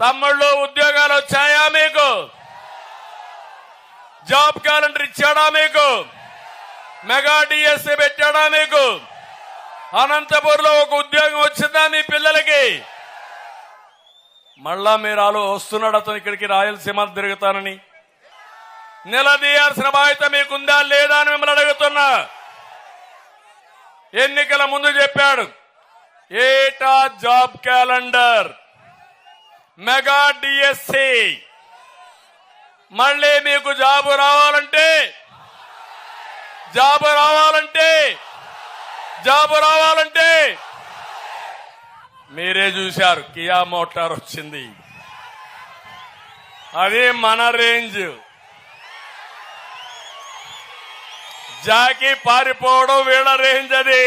తమ్ముళ్ళు ఉద్యోగాలు వచ్చాయా మీకు? జాబ్ క్యాలెండర్ ఇచ్చాడా మీకు? మెగా డిఎస్సి పెట్టాడా మీకు? అనంతపూర్లో ఒక ఉద్యోగం వచ్చిందా మీ పిల్లలకి? మళ్ళా మీరు వస్తున్నాడు అతను ఇక్కడికి రాయలసీమ తిరుగుతానని. నిలదీయాల్సిన బాధ్యత మీకుందా లేదా అని మిమ్మల్ని అడుగుతున్నా. ఎన్నికల ముందు చెప్పాడు ఏటా జాబ్ క్యాలెండర్, మెగా డిఎస్సి. మళ్ళీ మీకు జాబు రావాలంటే మీరే చూశారు, కియా మోటార్ వచ్చింది. అది మన రేంజ్. జాకి పారిపోవడం వీళ్ళ రేంజ్ అది.